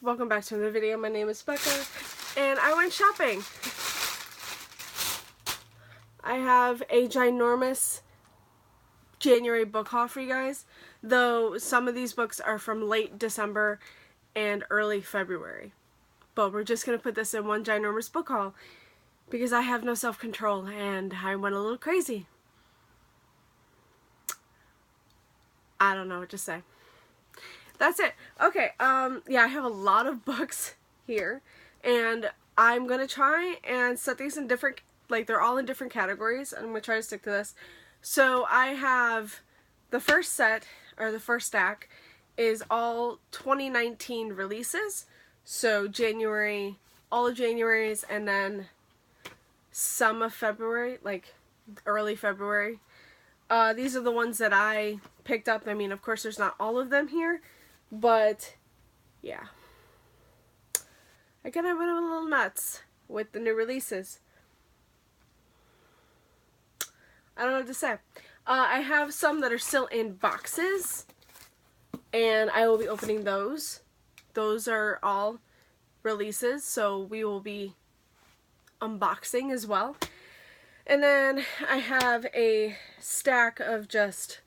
welcome back to another video. My name is Becca, and I went shopping. I have a ginormous January book haul for you guys, though some of these books are from late December and early February. But we're just going to put this in one ginormous book haul because I have no self-control and I went a little crazy. I don't know what to say. That's it. Okay, yeah, I have a lot of books here, and I'm gonna try and set these in different, like, they're all in different categories, and I'm gonna try to stick to this. So I have the first set, or the first stack, is all 2019 releases. So January, all of January's, and then some of February, like early February. These are the ones that I picked up. I mean, of course, there's not all of them here, but yeah. Again, I went a little nuts with the new releases. I don't know what to say. I have some that are still in boxes, and I will be opening those. Those are all releases, so we will be unboxing as well. And then I have a stack of just,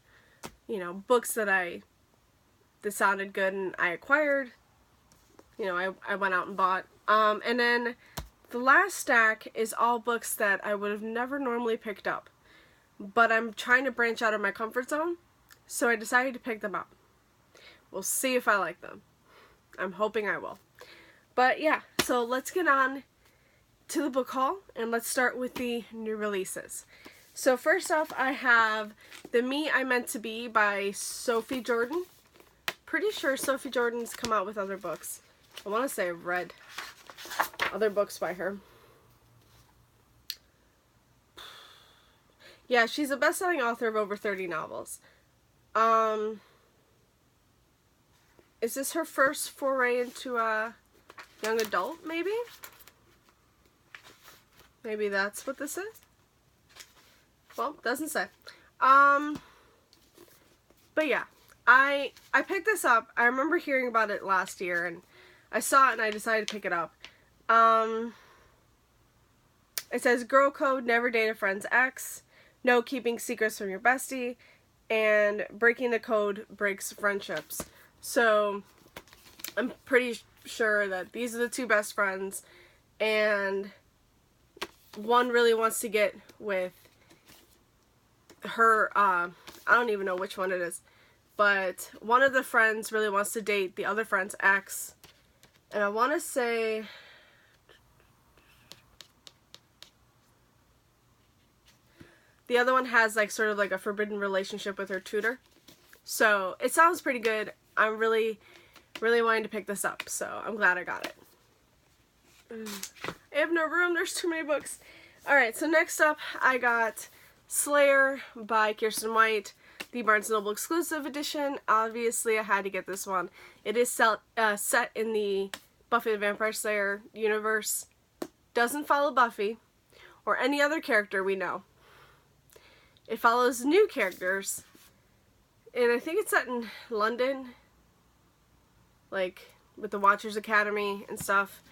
you know, books that sounded good and I acquired. You know, I went out and bought. And then the last stack is all books that I would have never normally picked up. But I'm trying to branch out of my comfort zone, so I decided to pick them up. We'll see if I like them. I'm hoping I will. But yeah, so let's get on to the book haul, and let's start with the new releases. So first off, I have The Me I Meant to Be by Sophie Jordan. Pretty sure Sophie Jordan's come out with other books. I want to say I've read other books by her. Yeah, she's a best-selling author of over 30 novels. Is this her first foray into a young adult, maybe? Maybe that's what this is? Well, doesn't say. But yeah, I picked this up. I remember hearing about it last year, and I saw it and I decided to pick it up. It says, Girl Code, Never Date a Friend's Ex, No Keeping Secrets from Your Bestie, and Breaking the Code Breaks Friendships. So, I'm pretty sure that these are the two best friends, and one really wants to get with her, I don't even know which one it is, but one of the friends really wants to date the other friend's ex, and I want to say, the other one has like sort of like a forbidden relationship with her tutor. So it sounds pretty good. I'm really wanting to pick this up, so I'm glad I got it. I have no room, there's too many books. Alright, so next up I got Slayer by Kirsten White, the Barnes & Noble exclusive edition. Obviously I had to get this one. It is set in the Buffy the Vampire Slayer universe. Doesn't follow Buffy or any other character we know. It follows new characters, and I think it's set in London, like with the Watchers Academy and stuff.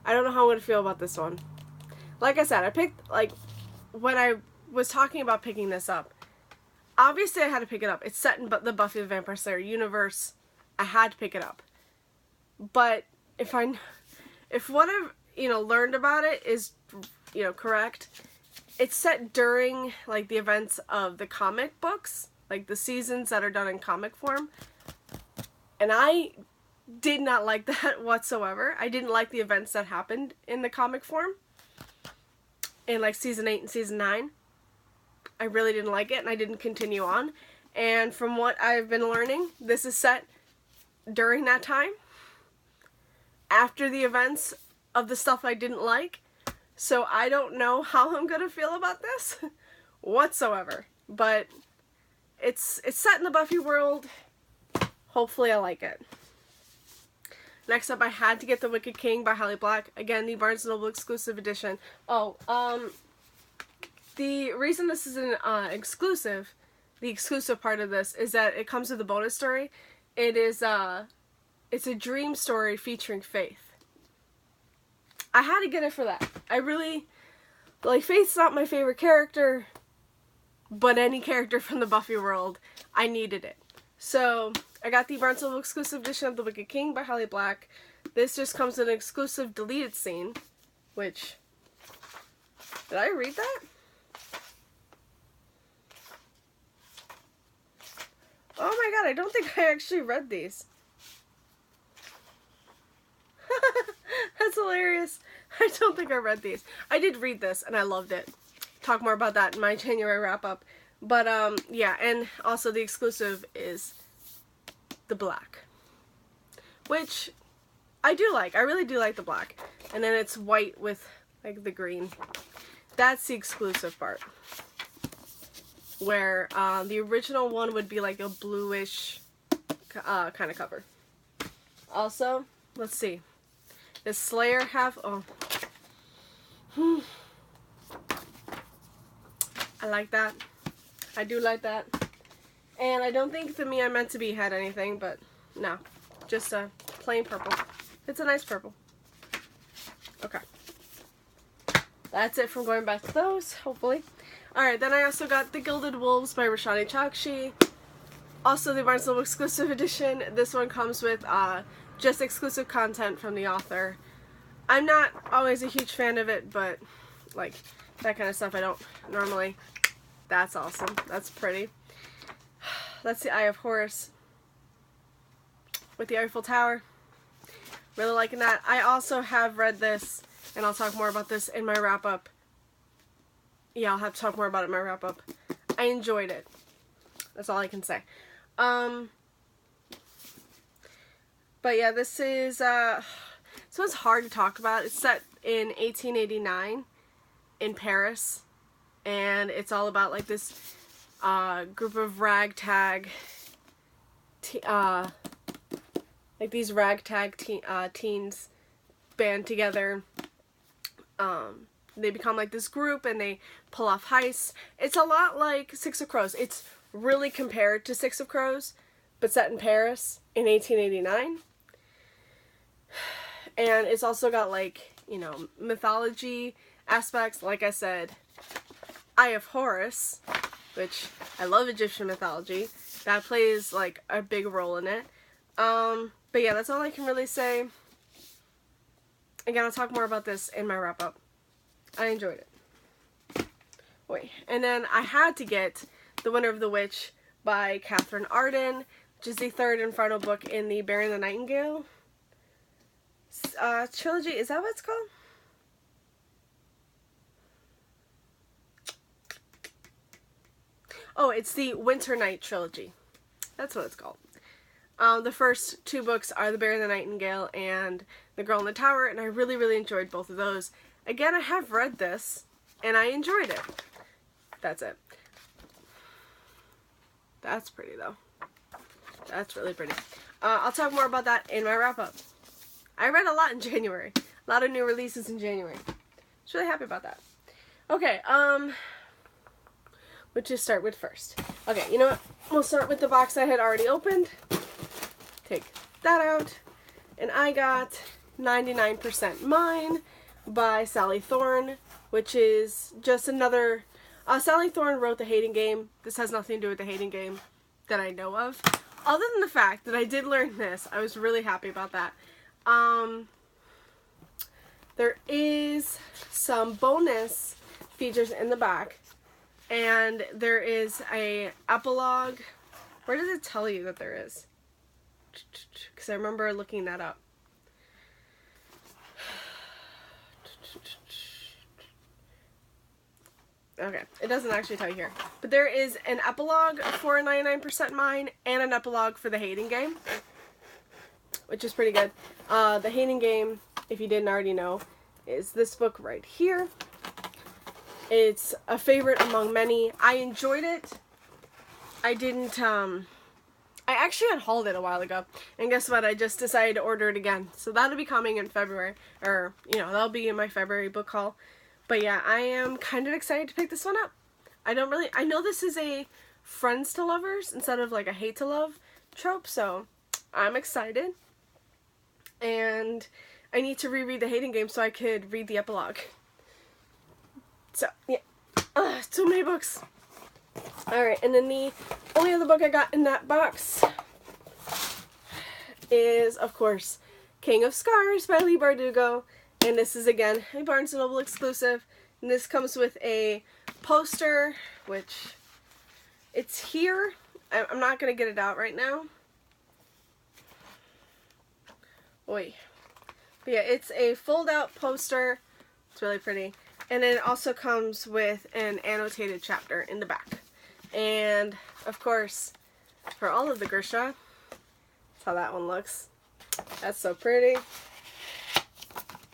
I don't know how I'm going to feel about this one. Like I said, I picked, like, when I was talking about picking this up, obviously I had to pick it up. It's set in the Buffy the Vampire Slayer universe. I had to pick it up. But if what I've, learned about it is, correct, it's set during, like, the events of the comic books, like the seasons that are done in comic form. And I did not like that whatsoever. I didn't like the events that happened in the comic form in like season 8 and season 9. I really didn't like it, and I didn't continue on. And from what I've been learning, this is set during that time, after the events of the stuff I didn't like. So I don't know how I'm gonna feel about this whatsoever. But it's set in the Buffy world. Hopefully I like it. Next up, I had to get The Wicked King by Holly Black. Again, the Barnes & Noble exclusive edition. Oh, the reason this is an exclusive the exclusive part of this is that it comes with a bonus story. It is, it's a dream story featuring Faith. I had to get it for that. I really, like, Faith's not my favorite character, but any character from the Buffy world, I needed it. So, I got the Barnes & Noble exclusive edition of The Wicked King by Holly Black. This just comes with an exclusive deleted scene, which, did I read that? Oh my god, I don't think I actually read these. That's hilarious. I don't think I read these. I did read this and I loved it. Talk more about that in my January wrap up. But yeah, and also the exclusive is the black, which I do like. I really do like the black. And then it's white with like the green. That's the exclusive part. Where the original one would be like a bluish kind of cover. Also, let's see. Does Slayer have... Oh. I like that. I do like that. And I don't think the Me I'm Meant to Be had anything, but no. Just a plain purple. It's a nice purple. Okay. That's it from going back to those, hopefully. Alright, then I also got The Gilded Wolves by Roshani Chokshi. Also the Barnes & Noble exclusive edition. This one comes with just exclusive content from the author. I'm not always a huge fan of it, but like that kind of stuff I don't normally. That's awesome. That's pretty. That's the Eye of Horus with the Eiffel Tower. Really liking that. I also have read this, and I'll talk more about this in my wrap-up. Yeah, I'll have to talk more about it in my wrap-up. I enjoyed it. That's all I can say. But yeah, this is, this one's hard to talk about. It's set in 1889 in Paris, and it's all about, like, this, group of ragtag, like, these ragtag teens band together. They become like this group and they pull off heists. It's a lot like Six of Crows. It's really compared to Six of Crows, but set in Paris in 1889. And it's also got, like, you know, mythology aspects. Like I said, Eye of Horus, which I love Egyptian mythology. That plays, like, a big role in it. But yeah, that's all I can really say. Again, I'll talk more about this in my wrap-up. I enjoyed it. Wait, and then I had to get The Winter of the Witch by Catherine Arden, which is the third and final book in the Bear and the Nightingale trilogy. Is that what it's called? Oh, it's the Winter Night trilogy. That's what it's called. The first two books are The Bear and the Nightingale and The Girl in the Tower, and I really, really enjoyed both of those. Again, I have read this, and I enjoyed it. That's it. That's pretty, though. That's really pretty. I'll talk more about that in my wrap-up. I read a lot in January. A lot of new releases in January. I was really happy about that. Okay, what to start with first? Okay, you know what? We'll start with the box I had already opened. Take that out. And I got 99% Mine by Sally Thorne, which is just another... Sally Thorne wrote The Hating Game. This has nothing to do with The Hating Game that I know of. Other than the fact that I did learn this, I was really happy about that. There is some bonus features in the back, and there is a epilogue. Where does it tell you that there is? Because I remember looking that up. Okay, it doesn't actually tell you here. But there is an epilogue for 99% Mine and an epilogue for The Hating Game, which is pretty good. The Hating Game, if you didn't already know, is this book right here. It's a favorite among many. I enjoyed it. I didn't, I actually unhauled it a while ago, and guess what? I just decided to order it again. So that'll be coming in February, or, you know, that'll be in my February book haul. But yeah, I am kind of excited to pick this one up. I know this is a friends to lovers instead of like a hate to love trope, so I'm excited. And I need to reread the Hating Game so I could read the epilogue. So, yeah. Too many books. Alright, and then the only other book I got in that box is, of course, King of Scarves by Leigh Bardugo. And this is, again, a Barnes & Noble exclusive. And this comes with a poster, which it's here. I'm not going to get it out right now. Oi. But yeah, it's a fold-out poster. It's really pretty. And then it also comes with an annotated chapter in the back. And, of course, for all of the Grisha, that's how that one looks. That's so pretty.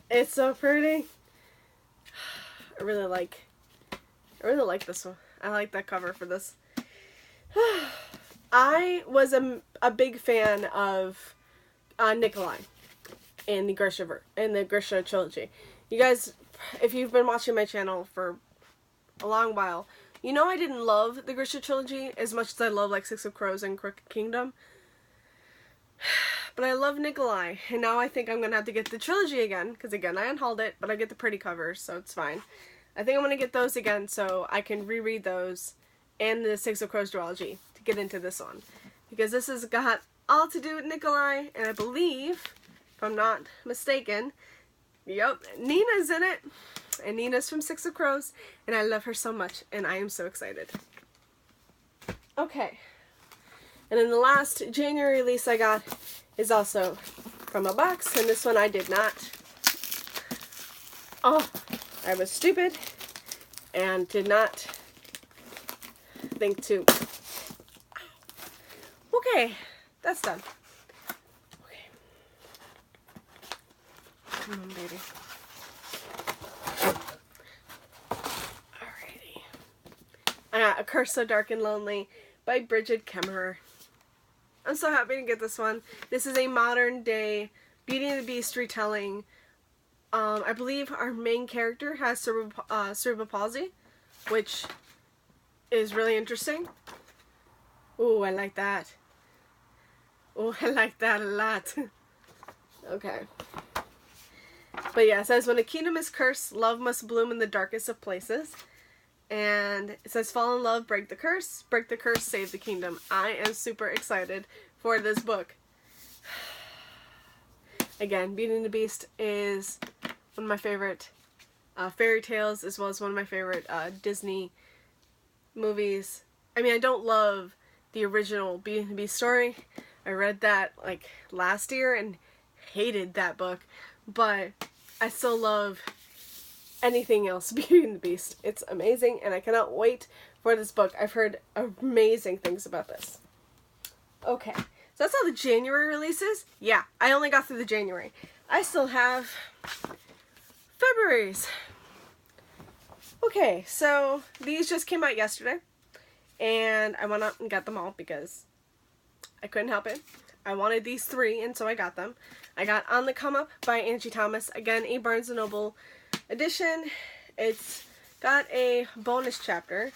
It's so pretty. I really like this one. I like that cover for this. I was a big fan of Nikolai in the Grisha trilogy. You guys, if you've been watching my channel for a long while, you know I didn't love the Grisha trilogy as much as I love like Six of Crows and Crooked Kingdom. But I love Nikolai, and now I think I'm going to have to get the trilogy again, because again, I unhauled it, but I get the pretty covers, so it's fine. I think I'm going to get those again so I can reread those and the Six of Crows duology to get into this one. Because this has got all to do with Nikolai, and I believe, if I'm not mistaken, yep, Nina's in it. And Nina's from Six of Crows, and I love her so much, and I am so excited. Okay. And then the last January release I got is also from a box, and this one I did not. Oh, I was stupid and did not think to. Okay, that's done. Okay. Come on, baby. Alrighty. I got A Curse So Dark and Lonely by Bridget Kemmerer. I'm so happy to get this one. This is a modern day Beauty and the Beast retelling. I believe our main character has cerebral palsy, which is really interesting. Ooh, I like that. Ooh, I like that a lot. Okay. But yeah, it says, when a kingdom is cursed, love must bloom in the darkest of places. And it says, fall in love, break the curse, save the kingdom. I am super excited for this book. Again, Beauty and the Beast is one of my favorite fairy tales, as well as one of my favorite Disney movies. I mean, I don't love the original Beauty and the Beast story. I read that like last year and hated that book, but I still love anything else Beauty and the Beast. It's amazing, and I cannot wait for this book. I've heard amazing things about this. Okay, so that's all the January releases. Yeah, I only got through the January. I still have February's. Okay, so these just came out yesterday, and I went out and got them all because I couldn't help it. I wanted these three, and so I got them. I got On the Come Up by Angie Thomas. Again, a Barnes & Noble edition. It's got a bonus chapter,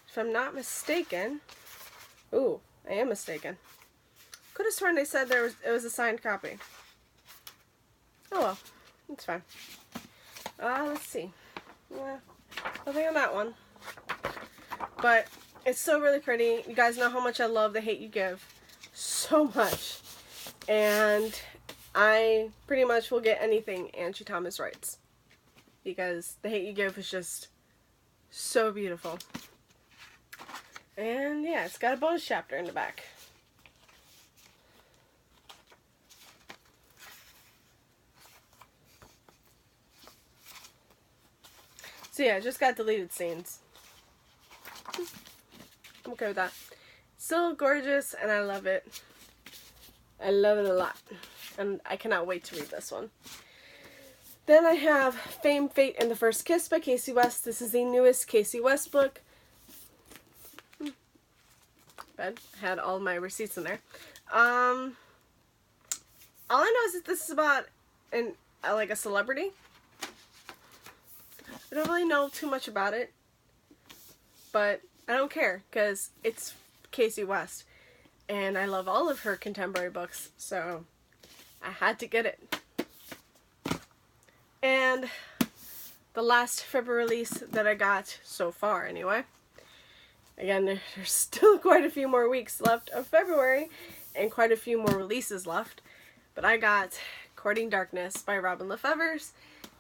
if I'm not mistaken. Ooh, I am mistaken. Could have sworn they said it was a signed copy. Oh well, it's fine. Let's see. Yeah, nothing on that one. But it's still really pretty. You guys know how much I love The Hate You Give. So much. And I pretty much will get anything Angie Thomas writes, because The Hate You Give is just so beautiful. And yeah, it's got a bonus chapter in the back. So yeah, just got deleted scenes. I'm okay with that. Still gorgeous, and I love it. I love it a lot. And I cannot wait to read this one. Then I have Fame, Fate, and the First Kiss by Casey West. This is the newest Casey West book. Bad. I had all my receipts in there. All I know is that this is about like a celebrity. I don't really know too much about it, but I don't care because it's Casey West, and I love all of her contemporary books, so I had to get it. And the last February release that I got so far, anyway. Again, there's still quite a few more weeks left of February and quite a few more releases left. But I got Courting Darkness by Robin Lefevers,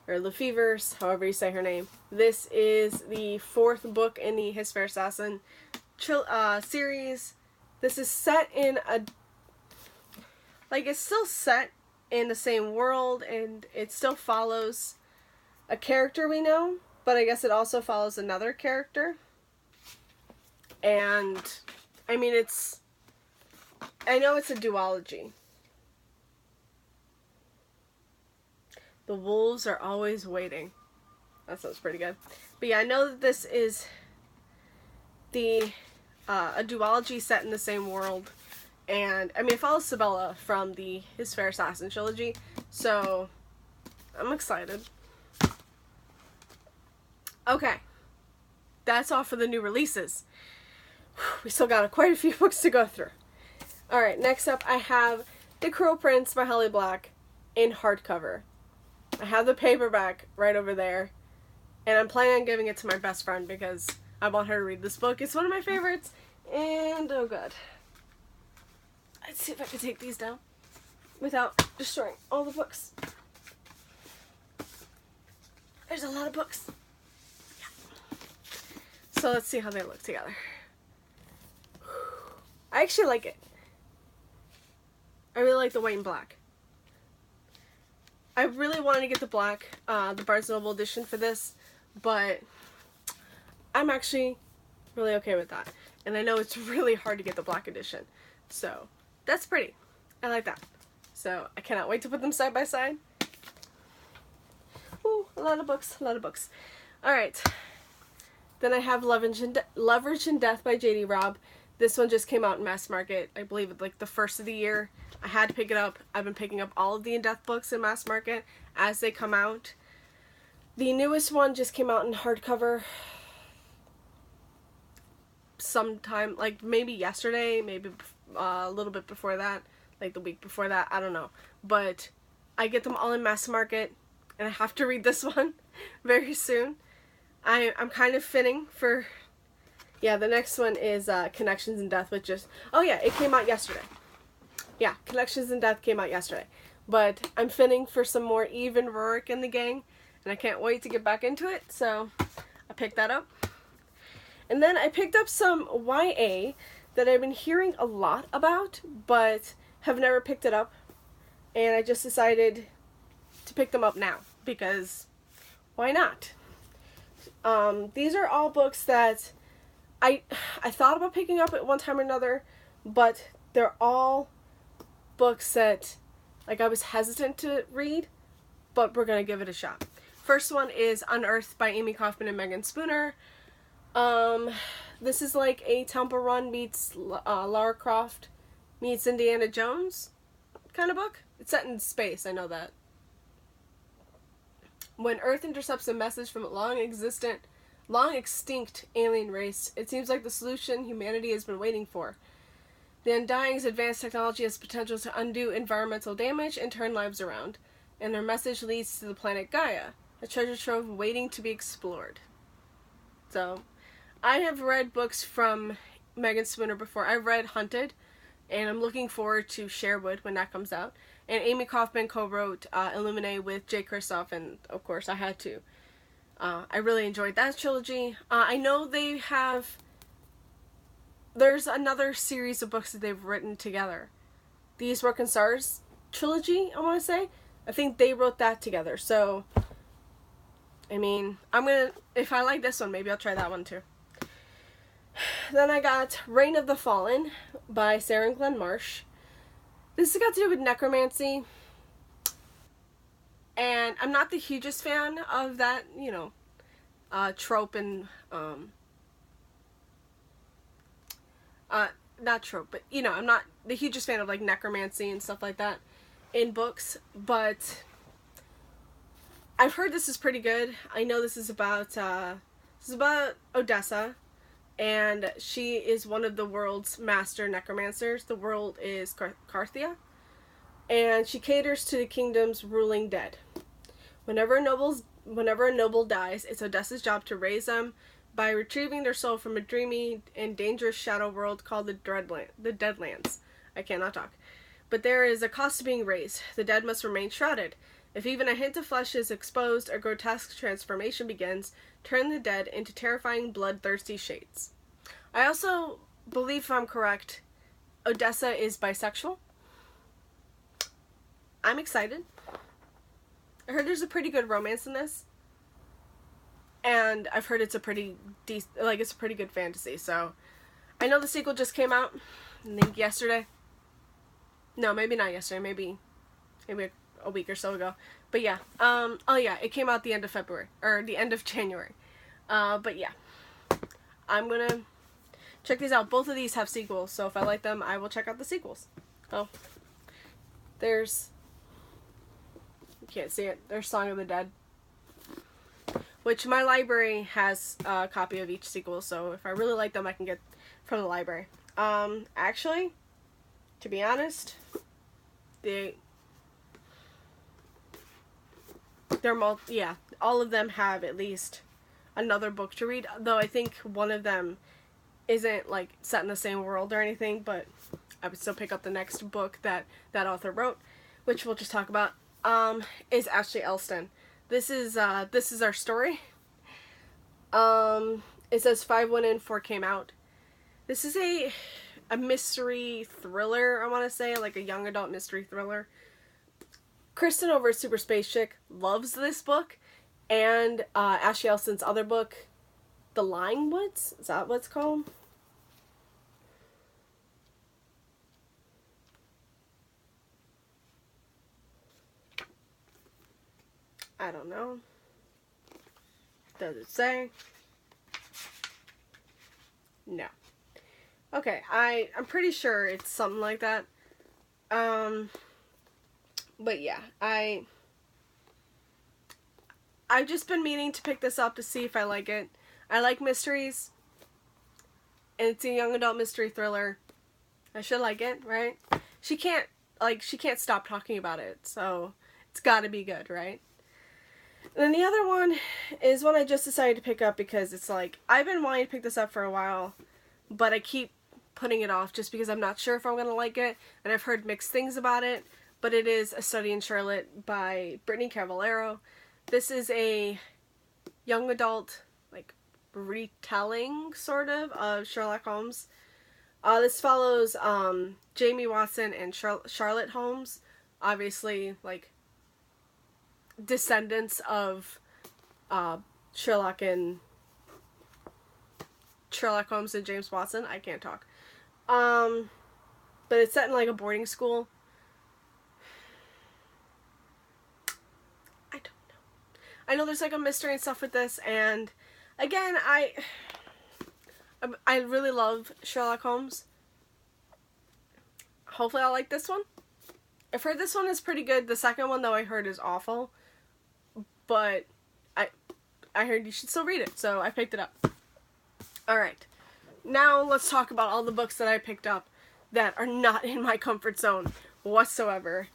or Lefevers, however you say her name. This is the 4th book in the His Fair Assassin series. This is set in a... like, it's still set in the same world, and it still follows a character we know, but I guess it also follows another character. And, I mean, I know it's a duology. The wolves are always waiting. That sounds pretty good. But yeah, I know that this is a duology set in the same world. And, I mean, it follows Sabella from the His Fair Assassin trilogy. So, I'm excited. Okay. That's all for the new releases. We still got quite a few books to go through. Alright, next up I have The Cruel Prince by Holly Black in hardcover. I have the paperback right over there, and I'm planning on giving it to my best friend because I want her to read this book. It's one of my favorites, and oh god. Let's see if I can take these down without destroying all the books. There's a lot of books. Yeah. So let's see how they look together. I actually like it. I really like the white and black. I really wanted to get the black, the Barnes & Noble edition for this, but I'm actually really okay with that. And I know it's really hard to get the black edition. So, that's pretty. I like that. So, I cannot wait to put them side by side. Ooh, a lot of books, a lot of books. Alright. Then I have Leverage and Death by J.D. Robb. This one just came out in mass market, I believe, like the first of the year. I had to pick it up. I've been picking up all of the in-depth books in mass market as they come out. The newest one just came out in hardcover sometime, like maybe yesterday, maybe a little bit before that, like the week before that, I don't know. But I get them all in mass market, and I have to read this one very soon. I'm kind of finning for... Yeah, the next one is Connections in Death, which is... Oh yeah, it came out yesterday. Yeah, Connections in Death came out yesterday. But I'm finning for some more Eve and Rorik in the gang, and I can't wait to get back into it, so I picked that up. And then I picked up some YA that I've been hearing a lot about, but have never picked it up. And I just decided to pick them up now, because why not? These are all books that I thought about picking up at one time or another, but they're all books that, like, I was hesitant to read, but we're gonna give it a shot. First one is Unearthed by Amy Kaufman and Megan Spooner. This is like a Temple Run meets Lara Croft meets Indiana Jones kind of book. It's set in space, I know that. When Earth intercepts a message from a long extinct alien race, it seems like the solution humanity has been waiting for. The Undying's advanced technology has potential to undo environmental damage and turn lives around, and their message leads to the planet Gaia, a treasure trove waiting to be explored. So, I have read books from Megan Spooner before. I've read Hunted, and I'm looking forward to Sherwood when that comes out. And Amy Kaufman co-wrote Illuminae with Jay Kristoff, and of course I had to. I really enjoyed that trilogy. I know they have... There's another series of books that they've written together. The East Broken Stars trilogy, I want to say. I think they wrote that together. So, I mean, if I like this one, maybe I'll try that one too. Then I got Reign of the Fallen by Sarah and Glenn Marsh. This has got to do with necromancy. And I'm not the hugest fan of that, you know, trope and, not trope, but, you know, I'm not the hugest fan of, like, necromancy and stuff like that in books, but I've heard this is pretty good. I know this is about Odessa, and she is one of the world's master necromancers. The world is Carthia, and she caters to the kingdom's ruling dead. Whenever a noble dies, it's Odessa's job to raise them by retrieving their soul from a dreamy and dangerous shadow world called the Deadlands. I cannot talk. But there is a cost to being raised. The dead must remain shrouded. If even a hint of flesh is exposed, a grotesque transformation begins, turning the dead into terrifying, bloodthirsty shades. I also believe, if I'm correct, Odessa is bisexual. I'm excited. I heard there's a pretty good romance in this. And I've heard it's a pretty it's a pretty good fantasy. So I know the sequel just came out, I think yesterday. No, maybe not yesterday, maybe a week or so ago. But yeah. Oh yeah, it came out the end of February or the end of January. But yeah. I'm going to check these out. Both of these have sequels, so if I like them, I will check out the sequels. Oh. There's, you can't see it. There's Song of the Dead, which my library has a copy of each sequel, so if I really like them, I can get from the library. Actually, to be honest, all of them have at least another book to read, though I think one of them isn't like set in the same world or anything, but I would still pick up the next book that author wrote, which we'll just talk about, is Ashley Elston. This is our story. It says 5 went in, 4 came out. This is a mystery thriller, I want to say, like a young adult mystery thriller. Kristen over at Super Space Chick loves this book, and Ashley Elston's other book, The Lying Woods, is that what it's called? I don't know. Does it say? No. Okay, I'm pretty sure it's something like that. But yeah, I've just been meaning to pick this up to see if I like it. I like mysteries, and it's a young adult mystery thriller. I should like it, right? She can't stop talking about it, so it's gotta be good, right? And then the other one is one I just decided to pick up because it's like, I've been wanting to pick this up for a while, but I keep putting it off just because I'm not sure if I'm going to like it, and I've heard mixed things about it, but it is A Study in Charlotte by Brittany Cavallaro. This is a young adult, like, retelling, sort of Sherlock Holmes. This follows Jamie Watson and Charlotte Holmes, obviously, like, descendants of Sherlock Holmes and James Watson. I can't talk. But it's set in like a boarding school. I don't know. I know there's like a mystery and stuff with this, and again, I really love Sherlock Holmes. Hopefully I'll like this one. I've heard this one is pretty good. The second one, though, I heard is awful. But I heard you should still read it, so I picked it up. Alright. Now let's talk about all the books that I picked up that are not in my comfort zone whatsoever.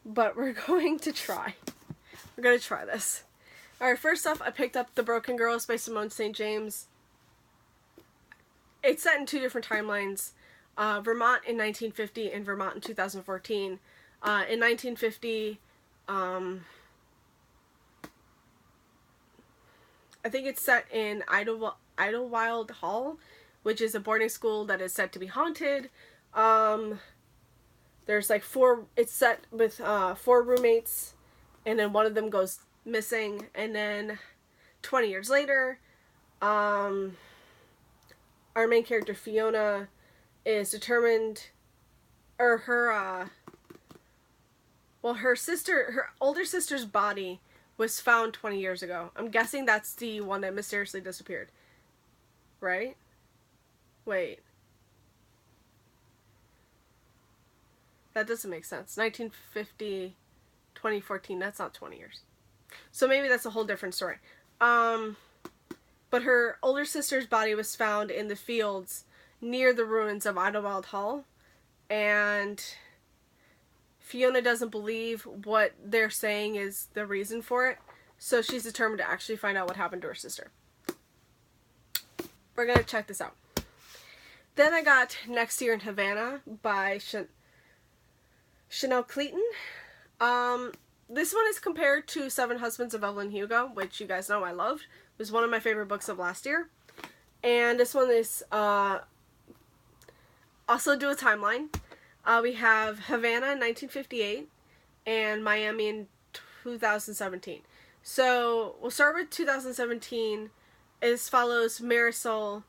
But we're going to try. We're going to try this. Alright, first off, I picked up The Broken Girls by Simone St. James. It's set in 2 different timelines. Vermont in 1950 and Vermont in 2014. In 1950, I think it's set in Idlewild Hall, which is a boarding school that is said to be haunted. There's like it's set with 4 roommates, and then one of them goes missing, and then 20 years later, our main character Fiona is determined, or her older sister's body was found 20 years ago. I'm guessing that's the one that mysteriously disappeared. Right? Wait. That doesn't make sense. 1950, 2014, that's not 20 years. So maybe that's a whole different story. but her older sister's body was found in the fields near the ruins of Idlewild Hall, and Fiona doesn't believe what they're saying is the reason for it, so she's determined to actually find out what happened to her sister. We're going to check this out. Then I got Next Year in Havana by Chanel Clayton. This one is compared to Seven Husbands of Evelyn Hugo, which you guys know I loved. It was one of my favorite books of last year. And this one is also do a timeline. We have Havana in 1958 and Miami in 2017. So we'll start with 2017. As follows: Marisol.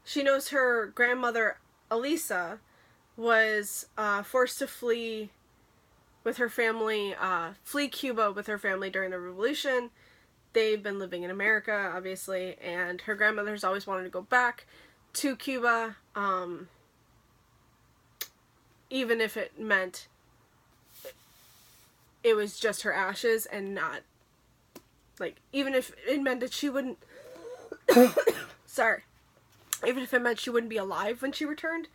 She knows her grandmother Elisa was forced to flee with her family, flee Cuba with her family during the Revolution. They've been living in America, obviously, and her grandmother's always wanted to go back to Cuba, even if it meant it was just her ashes and not, like, even if it meant that she wouldn't, sorry, even if it meant she wouldn't be alive when she returned.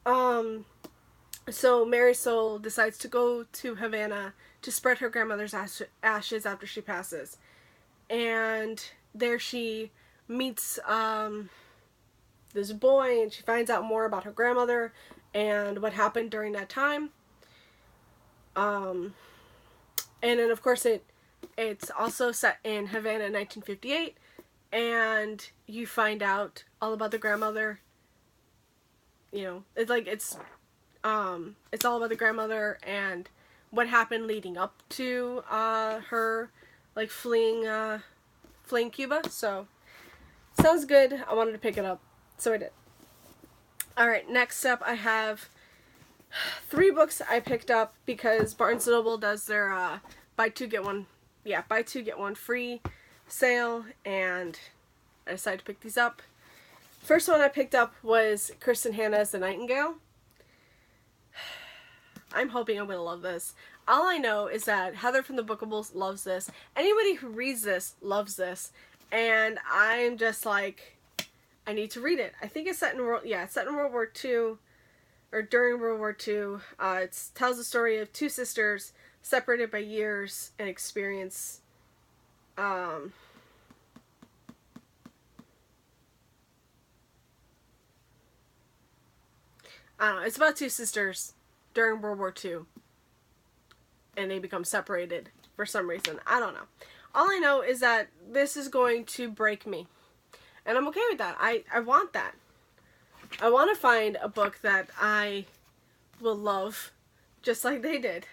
So Marisol decides to go to Havana to spread her grandmother's ashes after she passes. And there she meets this boy, and she finds out more about her grandmother and what happened during that time. And then, of course, it's also set in Havana in 1958, and you find out all about the grandmother. You know, it's all about the grandmother and what happened leading up to her, like, fleeing Cuba. So, sounds good. I wanted to pick it up, so I did. Alright, next up I have 3 books I picked up because Barnes & Noble does their buy two get one free sale, and I decided to pick these up. First one I picked up was Kristen Hanna's The Nightingale. I'm hoping I'm going to love this. All I know is that Heather from the Bookables loves this. Anybody who reads this loves this. And I'm just like, I need to read it. I think it's set in World War II, or during World War II. It tells the story of 2 sisters separated by years and experience. I don't know. It's about 2 sisters during World War II, and they become separated for some reason. I don't know. All I know is that this is going to break me, and I'm okay with that. I want that. I want to find a book that I will love just like they did.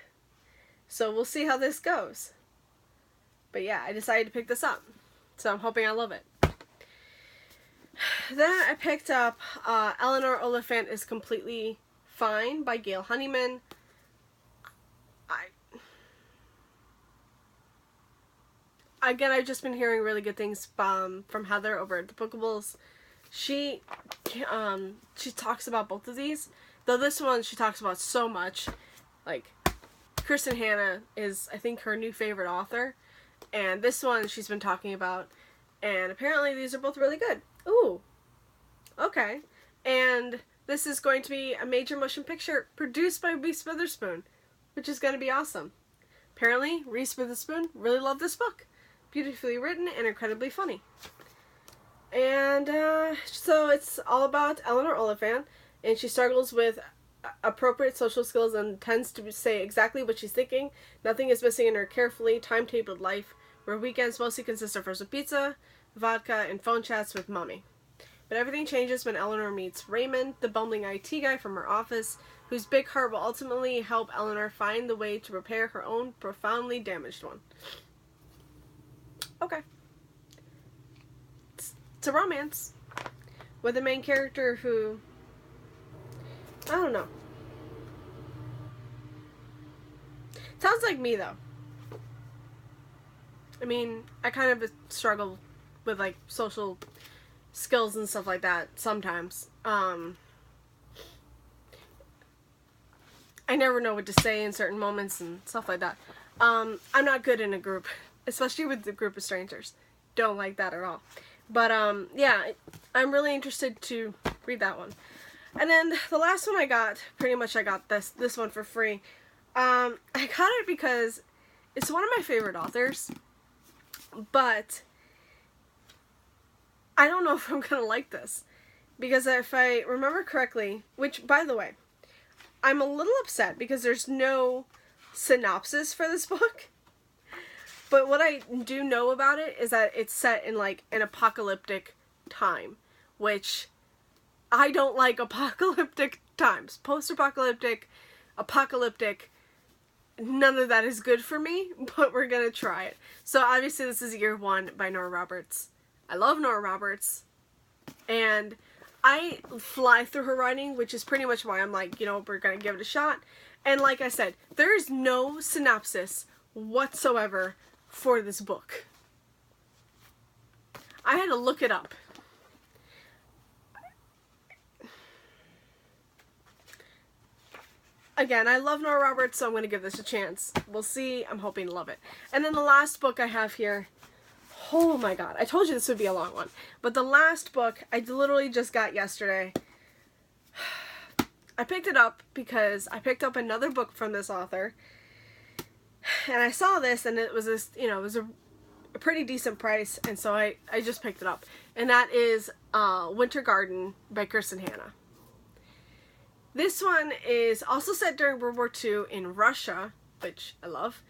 So we'll see how this goes. But yeah, I decided to pick this up, so I'm hoping I love it. Then I picked up Eleanor Oliphant is Completely Fine by Gail Honeyman. I've just been hearing really good things from Heather over at the Bookables. She talks about both of these, though this one she talks about so much. Like, Kristen Hanna is, I think, her new favorite author, and this one she's been talking about, and apparently these are both really good. Ooh, okay. And this is going to be a major motion picture produced by Reese Witherspoon, which is going to be awesome. Apparently, Reese Witherspoon really loved this book. Beautifully written and incredibly funny. And so it's all about Eleanor Oliphant, and she struggles with appropriate social skills and tends to say exactly what she's thinking. Nothing is missing in her carefully timetabled life, where weekends mostly consist of frozen pizza, vodka, and phone chats with mommy. But everything changes when Eleanor meets Raymond, the bumbling IT guy from her office, whose big heart will ultimately help Eleanor find the way to repair her own profoundly damaged one. Okay. It's a romance with a main character who, I don't know. Sounds like me, though. I mean, I kind of struggle with, like, social skills and stuff like that sometimes. I I never know what to say in certain moments and stuff like that. I'm not good in a group, especially with a group of strangers. Don't like that at all. But yeah, I'm really interested to read that one. And then the last one I got, pretty much I got this one for free. I got it because it's one of my favorite authors, but I don't know if I'm gonna like this. Because if I remember correctly, which, by the way, I'm a little upset because there's no synopsis for this book. But what I do know about it is that it's set in, like, an apocalyptic time. Which, I don't like apocalyptic times. Post-apocalyptic, apocalyptic, none of that is good for me. But we're gonna try it. So, obviously, this is Year 1 by Nora Roberts. I love Nora Roberts. And I fly through her writing, which is pretty much why I'm like, you know, we're going to give it a shot. And like I said, there is no synopsis whatsoever for this book. I had to look it up. Again, I love Nora Roberts, so I'm going to give this a chance. We'll see. I'm hoping to love it. And then the last book I have here. Oh my god, I told you this would be a long one. But the last book, I literally just got yesterday. I picked it up because I picked up another book from this author. And I saw this, and it was this, you know, it was a pretty decent price. And so I just picked it up. And that is Winter Garden by Kristen Hanna. This one is also set during World War II in Russia, which I love.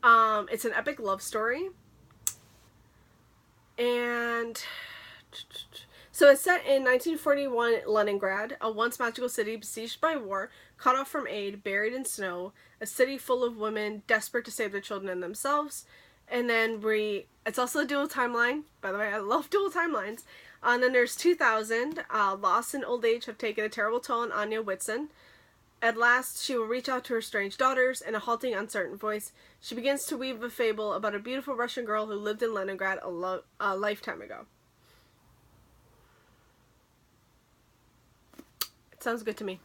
It's an epic love story. And so it's set in 1941 Leningrad, a once magical city besieged by war, cut off from aid, buried in snow, a city full of women desperate to save their children and themselves. And then it's also a dual timeline. By the way, I love dual timelines. And then there's 2000, loss and old age have taken a terrible toll on Anya Whitson. At last, she will reach out to her strange daughters in a halting, uncertain voice. She begins to weave a fable about a beautiful Russian girl who lived in Leningrad a lifetime ago. It sounds good to me.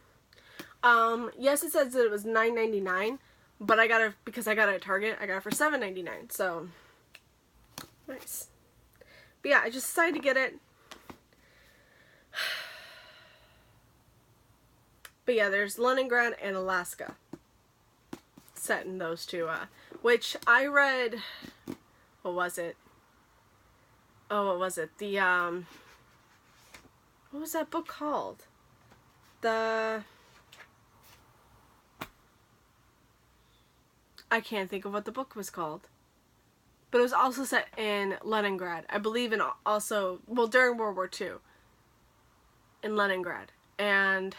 Yes, it says that it was $9.99, but because I got it at Target, I got it for $7.99. So nice. But yeah, I just decided to get it. But yeah, there's Leningrad and Alaska set in those two, which I read, what was it? Oh, what was it? What was that book called? I can't think of what the book was called. But it was also set in Leningrad. I believe during World War II. In Leningrad. And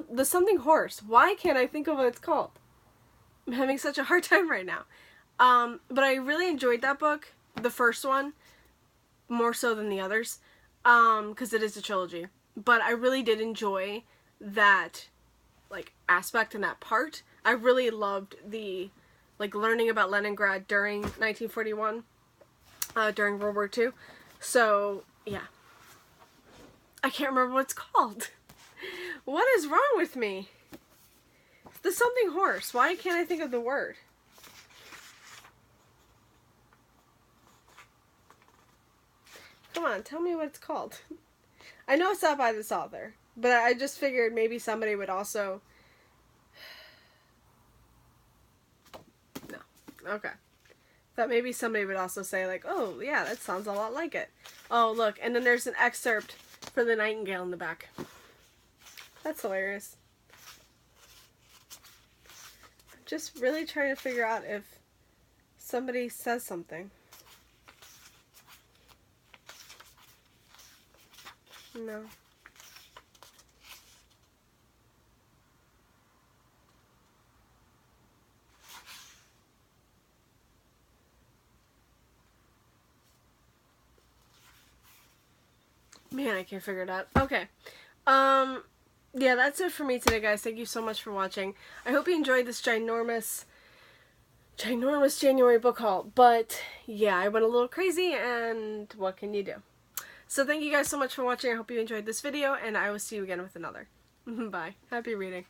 the something horse. Why can't I think of what it's called? I'm having such a hard time right now. But I really enjoyed that book. The first one. More so than the others. Because it is a trilogy. But I really did enjoy that, like, aspect and that part. I really loved learning about Leningrad during 1941. During World War II. So, yeah. I can't remember what it's called. What is wrong with me? The something horse. Why can't I think of the word? Come on, tell me what it's called. I know it's not by this author, but I just figured maybe somebody would also... No. Okay. Thought maybe somebody would also say, like, oh, yeah, that sounds a lot like it. Oh, look, and then there's an excerpt for the Nightingale in the back. That's hilarious. I'm just really trying to figure out if somebody says something. No. Man, I can't figure it out. Okay. Yeah, that's it for me today, guys. Thank you so much for watching. I hope you enjoyed this ginormous January book haul. But, yeah, I went a little crazy, and what can you do? So thank you guys so much for watching. I hope you enjoyed this video, and I will see you again with another. Bye. Happy reading.